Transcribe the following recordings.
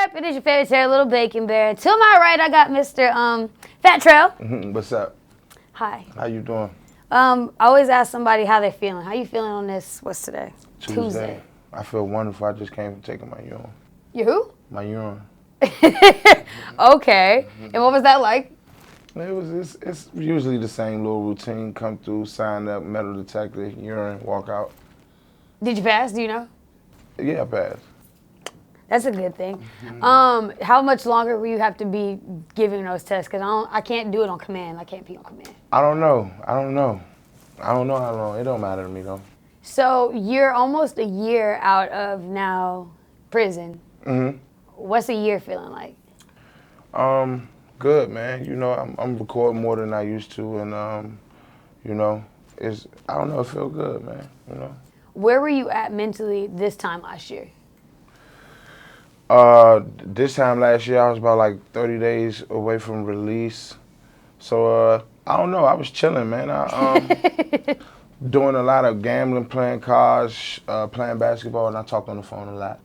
up? It is your favorite Sarah, Little Bacon Bear. To my right, I got Mr. Fat Trel. What's up? Hi. How you doing? I always ask somebody how they're feeling. How you feeling on this? What's today? Tuesday. I feel wonderful. I just came from taking my urine. You who? My urine. Okay. And what was that like? It's usually the same little routine. Come through, sign up, metal detector, urine, walk out. Did you pass? Do you know? Yeah, I passed. That's a good thing. How much longer will you have to be giving those tests? Because I can't do it on command. I can't pee on command. I don't know how long. It don't matter to me though. So you're almost a year out of now prison. What's a year feeling like? Good, man. You know, I'm recording more than I used to, and you know, I don't know. It feel good, man. You know. Where were you at mentally this time last year? This time last year, I was about like 30 days away from release. So, I don't know. I was chilling, man. Doing a lot of gambling, playing cards, playing basketball, and I talked on the phone a lot.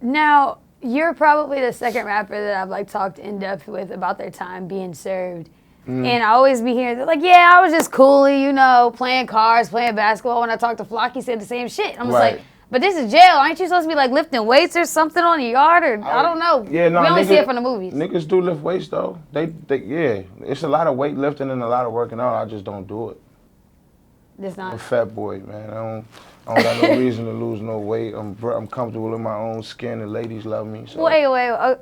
Now, you're probably the second rapper that I've like talked in depth with about their time being served. And I always be hearing, they're like, yeah, I was just coolly, you know, playing cards, playing basketball. When I talked to Flock, he said the same shit. I'm just like, but this is jail. Aren't you supposed to be like lifting weights or something on the yard? Or I don't know. Yeah, no, we only see it from the movies. Niggas do lift weights though. Yeah, it's a lot of weightlifting and a lot of working out. I just don't do it. It's not. I'm a fat boy, man. I don't got no reason to lose no weight. I'm comfortable in my own skin. The ladies love me. So. Wait.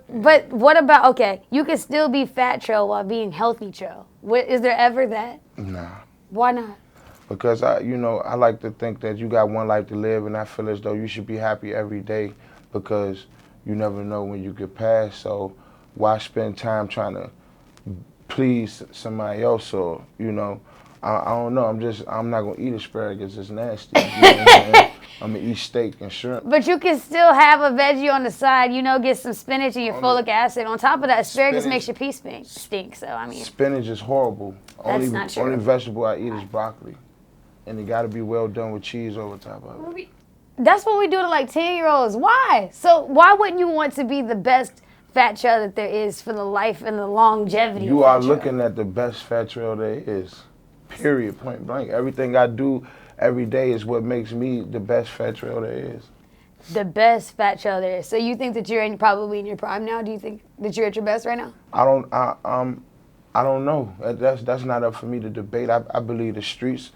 But what about, okay, you can still be fat Trel while being healthy Trel. Is there ever that? Nah. Why not? Because I like to think that you got one life to live, and I feel as though you should be happy every day because you never know when you get past. So why spend time trying to please somebody else? Or I don't know. I'm not gonna eat asparagus. It's nasty. You know what I'm saying? I'm gonna eat steak and shrimp. But you can still have a veggie on the side. Get some spinach and your folic acid. On top of that, asparagus makes your pee stink. So I mean, spinach is horrible. That's not true. Only vegetable I eat is broccoli, and it got to be well done with cheese over top of it. That's what we do to like 10-year-olds. Why? So why wouldn't you want to be the best fat Trel that there is for the life and the longevity? You are looking at the best fat Trel there is. Period, point blank. Everything I do every day is what makes me the best fat Trel there is. The best fat Trel there is. So you think that you're probably in your prime now? Do you think that you're at your best right now? I don't know. That's not up for me to debate. I believe the streets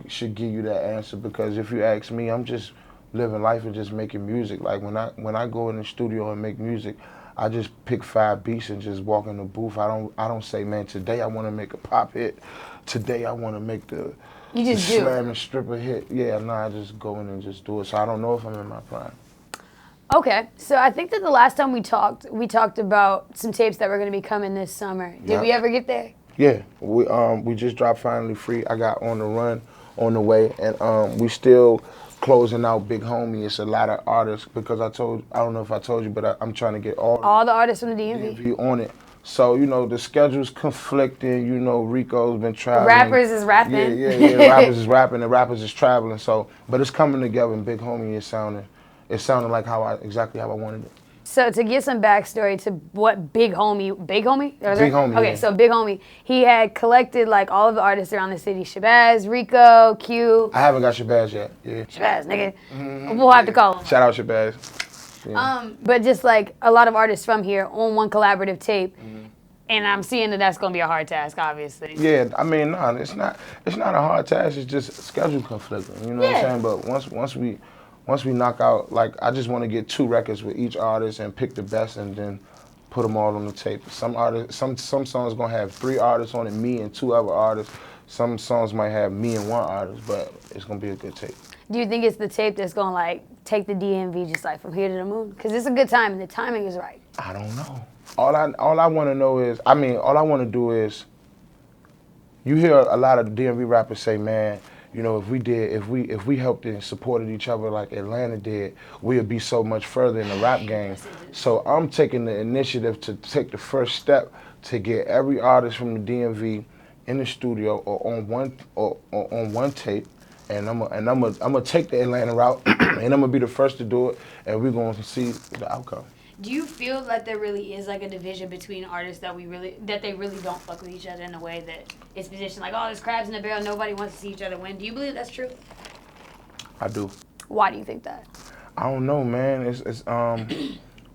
should give you that answer, because if you ask me, I'm just living life and just making music. Like when I go in the studio and make music, I just pick 5 beats and just walk in the booth. I don't say, man, today I want to make a pop hit. Today I want to make the slam and stripper hit. Yeah, no, I just go in and just do it. So I don't know if I'm in my prime. Okay, so I think that the last time we talked about some tapes that were going to be coming this summer. Did we ever get there? Yeah, we just dropped Finally Free. I got On the Run on the way, and we still closing out Big Homie. It's a lot of artists, because I don't know if I told you, but I'm trying to get all the artists from the DMV on it. So, the schedule's conflicting. Rico's been traveling. Rappers is rapping. Yeah. Rappers is rapping and rappers is traveling. So, but it's coming together, and Big Homie is sounding like exactly how I wanted it. So to give some backstory to what Big Homie? Big Homie. Okay, so Big Homie, he had collected like all of the artists around the city: Shabazz, Rico, Q. I haven't got Shabazz yet. Yeah. Shabazz, nigga. We'll have to call him. Shout out Shabazz. Yeah. But just like a lot of artists from here on one collaborative tape. And I'm seeing that that's gonna be a hard task, obviously. Yeah, I mean, no, it's not a hard task. It's just schedule conflicting. You know what I'm saying? But once we knock out, like, I just want to get 2 records with each artist and pick the best, and then put them all on the tape. Some songs gonna have 3 artists on it, me and 2 other artists. Some songs might have me and 1 artist, but it's gonna be a good tape. Do you think it's the tape that's gonna like take the DMV just like from here to the moon? Because it's a good time and the timing is right. I don't know. All I want to know is, all I want to do is, you hear a lot of DMV rappers say, man, if we helped and supported each other like Atlanta did, we'd be so much further in the rap game. So I'm taking the initiative to take the first step to get every artist from the DMV in the studio or on one tape, and I'm gonna take the Atlanta route, and I'm gonna be the first to do it, and we're gonna see the outcome. Do you feel that there really is like a division between artists that they really don't fuck with each other in a way that it's positioned like, oh, there's crabs in the barrel, nobody wants to see each other win? Do you believe that's true? I do. Why do you think that? I don't know, man. It's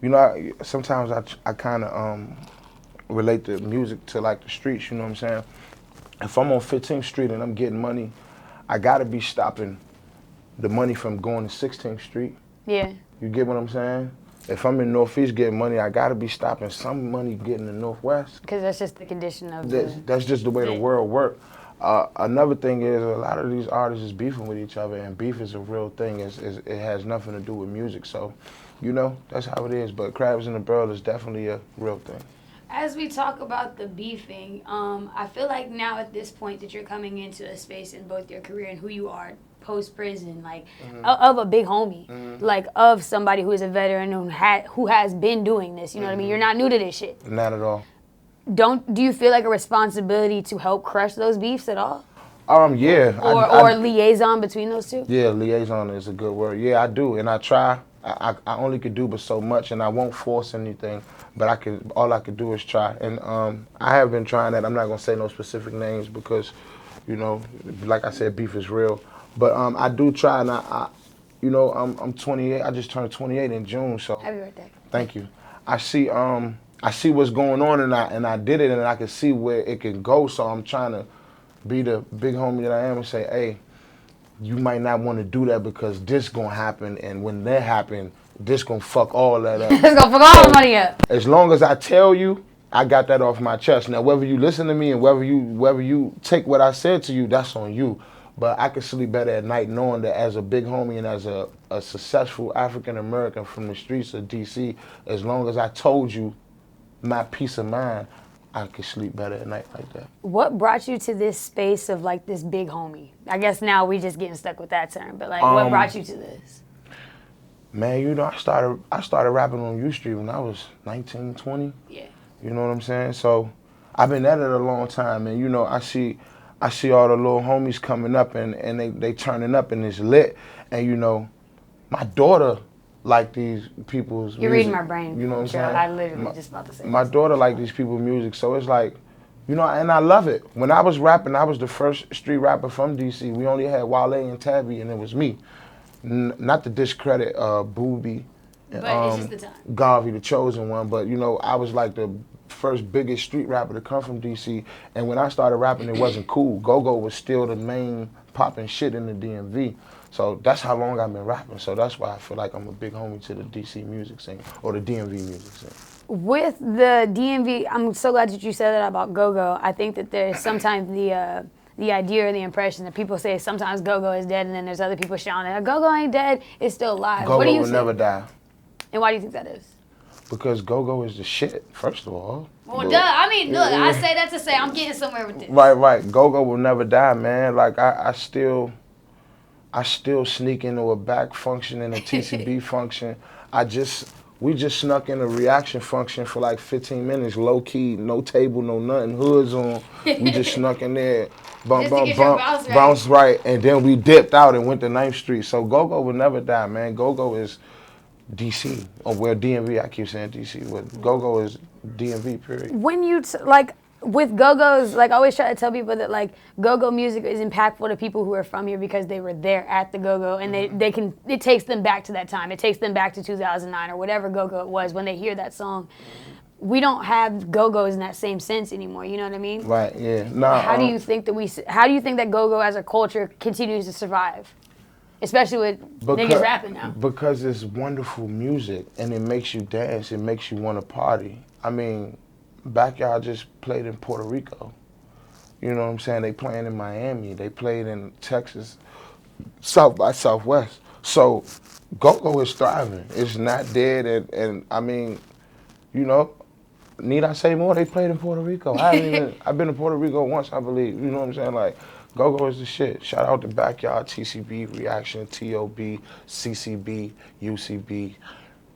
you know, sometimes I kind of relate the music to like the streets. You know what I'm saying? If I'm on 15th Street and I'm getting money, I gotta be stopping the money from going to 16th Street. Yeah. You get what I'm saying? If I'm in Northeast getting money, I gotta be stopping some money getting to Northwest. Because that's just the condition of that's just the way the world works. Another thing is a lot of these artists is beefing with each other, and beef is a real thing. It has nothing to do with music. So, you know, that's how it is. But crabs in the barrel is definitely a real thing. As we talk about the beefing, I feel like now at this point that you're coming into a space in both your career and who you are post-prison, like of a big homie, like of somebody who is a veteran who has been doing this. You know what I mean? You're not new to this shit. Not at all. Do you feel like a responsibility to help crush those beefs at all? Yeah. Or liaison between those two? Yeah, liaison is a good word. Yeah, I do, and I try. I only could do but so much, and I won't force anything. But all I could do is try, and I have been trying that. I'm not gonna say no specific names because, you know, like I said, beef is real. But I do try, and I'm 28. I just turned 28 in June, so. Happy birthday. Thank you. I see what's going on, and I did it, and I can see where it can go. So I'm trying to be the big homie that I am and say, hey, you might not want to do that because this gonna happen, and when that happen, this gonna fuck all that up. It's gonna fuck all the money up. As long as I tell you, I got that off my chest. Now, whether you listen to me and whether you take what I said to you, that's on you. But I can sleep better at night knowing that as a big homie and as a successful African American from the streets of DC, as long as I told you my peace of mind, I could sleep better at night like that. What brought you to this space of like this big homie? I guess now we just getting stuck with that term, but like what brought you to this? Man, you know, I started rapping on U Street when I was 19, 20. Yeah. You know what I'm saying? So I've been at it a long time, and you know, I see all the little homies coming up and they turning up and it's lit. And you know, my daughter like these people's music. You're reading my brain. You know what I'm saying? I literally just about to say my daughter like these people's music, so it's like, you know, and I love it. When I was rapping, I was the first street rapper from DC. We only had Wale and Tabby, and it was me. Not to discredit Booby and but it's just the time. Garvey, the chosen one, but you know, I was like the first biggest street rapper to come from DC, and when I started rapping, it wasn't cool. Go-Go was still the main popping shit in the DMV. So that's how long I've been rapping. So that's why I feel like I'm a big homie to the DC music scene, or the DMV music scene. With the DMV, I'm so glad that you said that about Go-Go. I think that there's sometimes the idea or the impression that people say sometimes Go-Go is dead, and then there's other people shouting that Go-Go ain't dead, it's still alive. Go-Go what do you will think? never die. And why do you think that is? Because Go-Go is the shit, first of all. Well, duh. I mean, look, I say that to say I'm getting somewhere with this. Right. Go-Go will never die, man. Like, I still sneak into a back function and a TCB function. We just snuck in a reaction function for like 15 minutes, low key, no table, no nothing, hoods on. We just snuck in there, bounce right, and then we dipped out and went to 9th Street. So Go-Go will never die, man. Go-Go is DC, or well, DMV, I keep saying DC, but Go-Go is DMV, period. When you, with Go-Go's, like I always try to tell people that like Go-Go music is impactful to people who are from here because they were there at the Go-Go, and it takes them back to that time. It takes them back to 2009 or whatever Go-Go it was when they hear that song. We don't have Go-Go's in that same sense anymore, you know what I mean? Right, yeah. Nah, how do you think that Go-Go as a culture continues to survive? Especially with niggas rapping now. Because it's wonderful music, and it makes you dance, it makes you want to party. I mean, Backyard just played in Puerto Rico. You know what I'm saying? They playing in Miami. They played in Texas, South by Southwest. So Go-Go is thriving. It's not dead. And I mean, you know, need I say more? They played in Puerto Rico. I've been to Puerto Rico once, I believe. You know what I'm saying? Like, Go-Go is the shit. Shout out to Backyard, TCB, Reaction, TOB, CCB, UCB.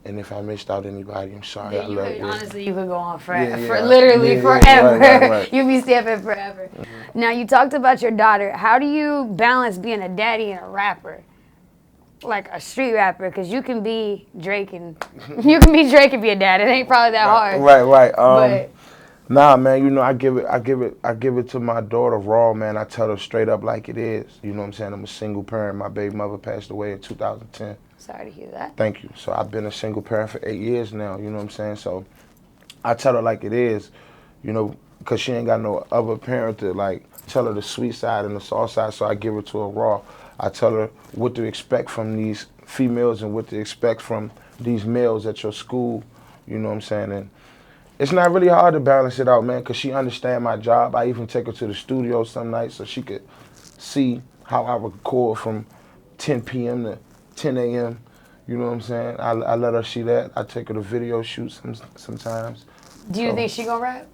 And if I missed out anybody, I'm sorry. I love you. Honestly, you could go on forever, literally forever. Right. You'd be stamping forever. Mm-hmm. Now, you talked about your daughter. How do you balance being a daddy and a rapper? like a street rapper? Because you can be Drake and be a dad. It ain't probably that hard. Right. But Nah, man, you know, I give it to my daughter raw, man. I tell her straight up like it is. You know what I'm saying? I'm a single parent. My baby mother passed away in 2010. sorry to hear that. Thank you. So I've been a single parent for 8 years now, you know what I'm saying? So I tell her like it is, you know, because she ain't got no other parent to like tell her the sweet side and the soft side, so I give it to her raw. I tell her what to expect from these females and what to expect from these males at your school, you know what I'm saying? And it's not really hard to balance it out, man, because she understand my job. I even take her to the studio some nights so she could see how I record from 10 p.m. to 10 a.m. You know what I'm saying? I let her see that. I take her to video shoots sometimes. Do you think she gonna rap?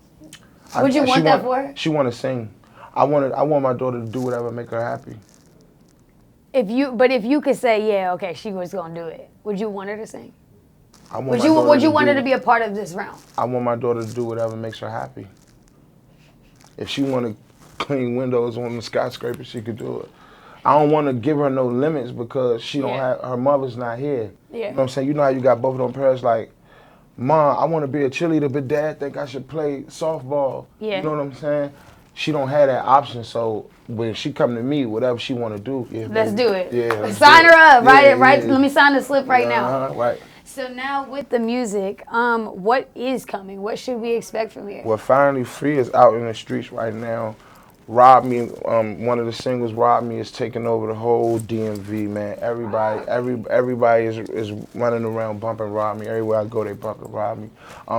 Would you want that for her? She want to sing. I want my daughter to do whatever make her happy. If you could say, yeah, okay, she was gonna do it, would you want her to sing? Would you want her to be a part of this round? I want my daughter to do whatever makes her happy. If she want to clean windows on the skyscraper, she could do it. I don't want to give her no limits because she don't have, her mother's not here. Yeah. You know what I'm saying? You know how you got both of them parents like, Mom, I want to be a cheerleader, but Dad think I should play softball. Yeah. You know what I'm saying? She don't have that option, so when she come to me, whatever she want to do, yeah, let's do it. Yeah. Sign her up. Right. Let me sign the slip right now. Right. So now with the music, what is coming? What should we expect from here? Well, Finally Free is out in the streets right now. Rob Me, one of the singles, Rob Me, is taking over the whole DMV, man. Everybody is running around bumping Rob Me. Everywhere I go, they bumping Rob Me.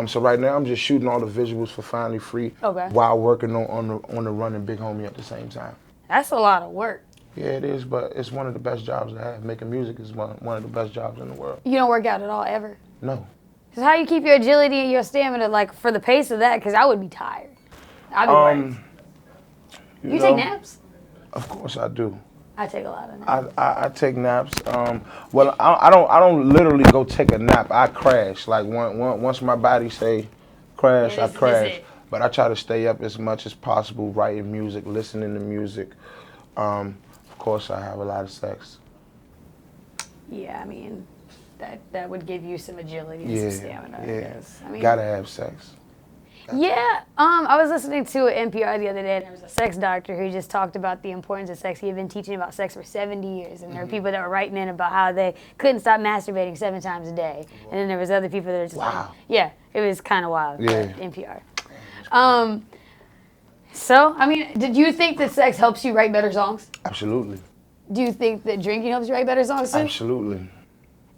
So right now, I'm just shooting all the visuals for Finally Free while working on the Run and Big Homie at the same time. That's a lot of work. Yeah, it is, but it's one of the best jobs I have. Making music is one of the best jobs in the world. You don't work out at all, ever? No. So how you keep your agility and your stamina, like, for the pace of that? Because I would be tired. I'd be worried. You take naps? Of course I do. I take a lot of naps. I take naps. Well, I don't literally go take a nap. I crash. Like once my body say crash, I crash. But I try to stay up as much as possible, writing music, listening to music. Of course, I have a lot of sex. Yeah, I mean, that would give you some agility and some stamina, I guess. I mean, gotta have sex. Yeah, I was listening to an NPR the other day, and there was a sex doctor who just talked about the importance of sex. He had been teaching about sex for 70 years, and there were people that were writing in about how they couldn't stop masturbating 7 times a day. And then there was other people that were just like, yeah, it was kind of wild, NPR. So, I mean, did you think that sex helps you write better songs? Absolutely. Do you think that drinking helps you write better songs too? Absolutely.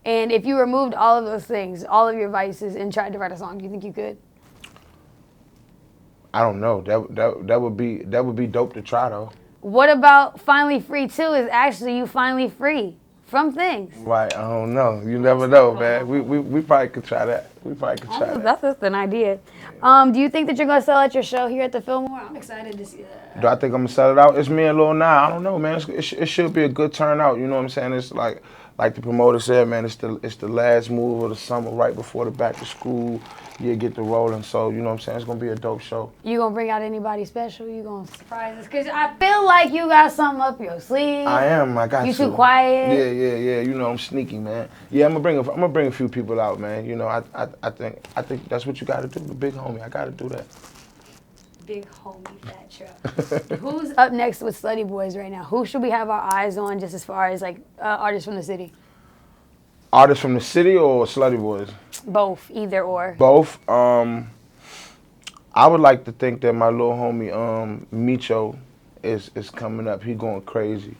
And if you removed all of those things, all of your vices, and tried to write a song, do you think you could? I don't know. That would be dope to try though. What about Finally Free 2 is actually you finally free from things? Right, I don't know. You never know, man. We probably could try that. That's just an idea. Do you think that you're going to sell at your show here at the Fillmore? I'm excited to see that. Do I think I'm going to sell it out? It's me and Lil Nas. I don't know, man. It should be a good turnout. You know what I'm saying? It's like the promoter said, man, it's the last move of the summer right before the back to school. You get the rolling, so you know what I'm saying? It's going to be a dope show. You going to bring out anybody special? You going to surprise us? Because I feel like you got something up your sleeve. I am. I got you. You too quiet. Yeah. You know, I'm sneaky, man. Yeah, I'm going to bring a few people out, man. You know, I think that's what you got to do. The big homie, I got to do that. Big homie Fat Trel. Who's up next with Slutty Boys right now? Who should we have our eyes on just as far as like artists from the city? Artists from the city or Slutty Boys? Both, either or. Both. I would like to think that my little homie Micho is coming up. He going crazy.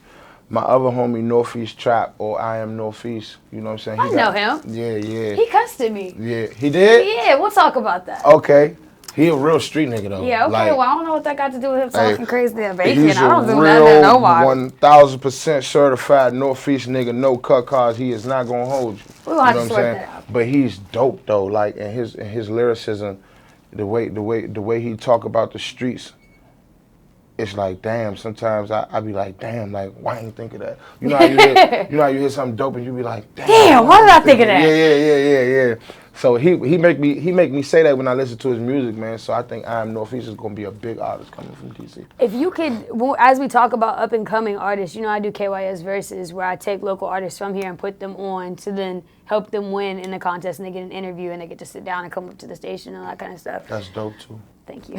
My other homie Northeast Trap, or I Am Northeast. You know what I'm saying? I know him. Yeah. He cussed at me. Yeah, he did? Yeah, we'll talk about that. Okay. He a real street nigga though. Yeah, okay, like, well I don't know what that got to do with him talking crazy about bacon. I don't do nothing to nobody. 1000% certified Northeast nigga, no cut cars. He is not gonna hold you. We'll have to sort that out. But he's dope though, like in his lyricism, the way he talk about the streets. It's like, damn, sometimes I be like, damn, like, why ain't think of that? You know how you hear something dope and you be like, damn, why did I think of that? Yeah. So he make me say that when I listen to his music, man. So I think I Am Northeast is gonna be a big artist coming from DC. If you could, as we talk about up and coming artists, you know, I do KYS Versus where I take local artists from here and put them on to then help them win in the contest, and they get an interview and they get to sit down and come up to the station and all that kind of stuff. That's dope too. Thank you.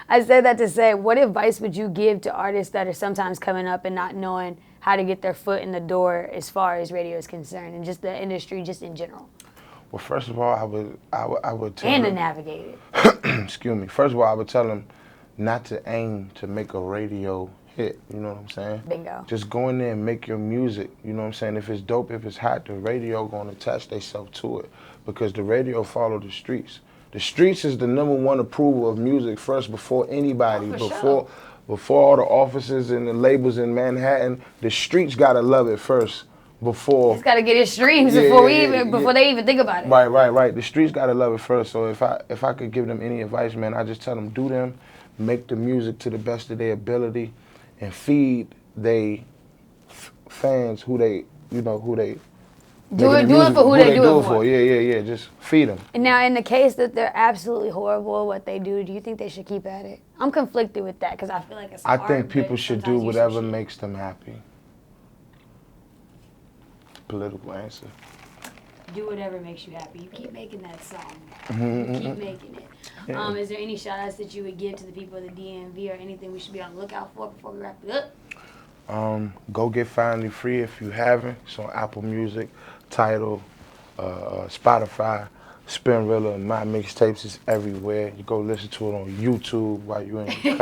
I said that to say, what advice would you give to artists that are sometimes coming up and not knowing how to get their foot in the door as far as radio is concerned and just the industry just in general? Well, first of all, I would tell And to them, navigate it. excuse me. First of all, I would tell them not to aim to make a radio hit. You know what I'm saying? Bingo. Just go in there and make your music. You know what I'm saying? If it's dope, if it's hot, the radio gonna attach themselves to it because the radio follow the streets. The streets is the #1 approval of music first before anybody, before all the offices and the labels in Manhattan. The streets gotta love it first. Before It's got to get its streams before they even think about it. Right. The streets gotta love it first. So if I could give them any advice, man, I just tell them do them, make the music to the best of their ability, and feed they fans who they do it for who they do it for. Yeah. Just feed them. And now, in the case that they're absolutely horrible at what they do you think they should keep at it? I'm conflicted with that because I feel like it's I art, think people but should do sometimes you whatever should. makes them happy. Political answer. Do whatever makes you happy. You keep making that song. You keep making it. Yeah. Is there any shout outs that you would give to the people of the DMV or anything we should be on the lookout for before we wrap it up? Go get Finally Free if you haven't. It's on Apple Music, Tidal, Spotify, Spinrilla, My Mixtapes is everywhere. You go listen to it on YouTube while you're in the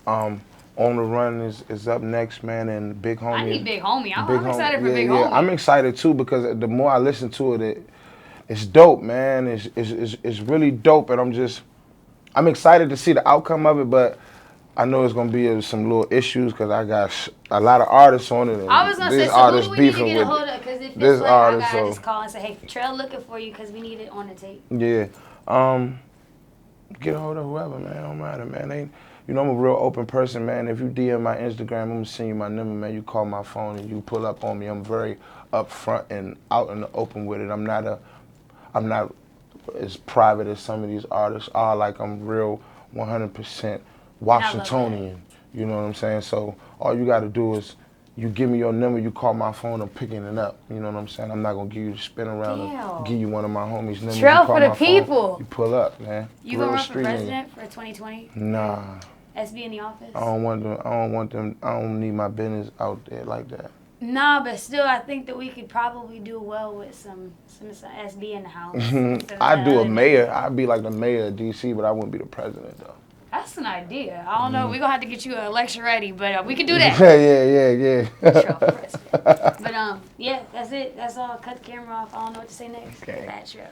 car. On the Run is up next, man, and Big Homie. I need Big Homie. I'm excited for Big Homie. I'm excited too because the more I listen to it, it's dope, man. It's really dope, and I'm excited to see the outcome of it, but I know it's gonna be some little issues because I got a lot of artists on it. And I was gonna say, so who do we need to get a hold of? Because if it's like, I gotta just call and say, hey, Trel looking for you because we need it on the tape. Yeah, get a hold of whoever, man. Don't matter, man. You know, I'm a real open person, man. If you DM my Instagram, I'm gonna send you my number, man. You call my phone and you pull up on me. I'm very upfront and out in the open with it. I'm not as private as some of these artists are. Like, I'm real 100% Washingtonian. You know what I'm saying? So all you gotta do is you give me your number, you call my phone, I'm picking it up. You know what I'm saying? I'm not gonna give you the spin around and give you one of my homies' numbers. Trel for the people. You pull up, man. You gonna run for president for 2020? Nah. SB in the office? I don't want them. I don't need my business out there like that. Nah, but still, I think that we could probably do well with some SB in the house. I'd do a mayor. I'd be like the mayor of DC, but I wouldn't be the president though. That's an idea. I don't know. We're gonna have to get you an election ready, but we can do that. Yeah. But yeah, that's it. That's all. Cut the camera off. I don't know what to say next. Okay. That's Trel.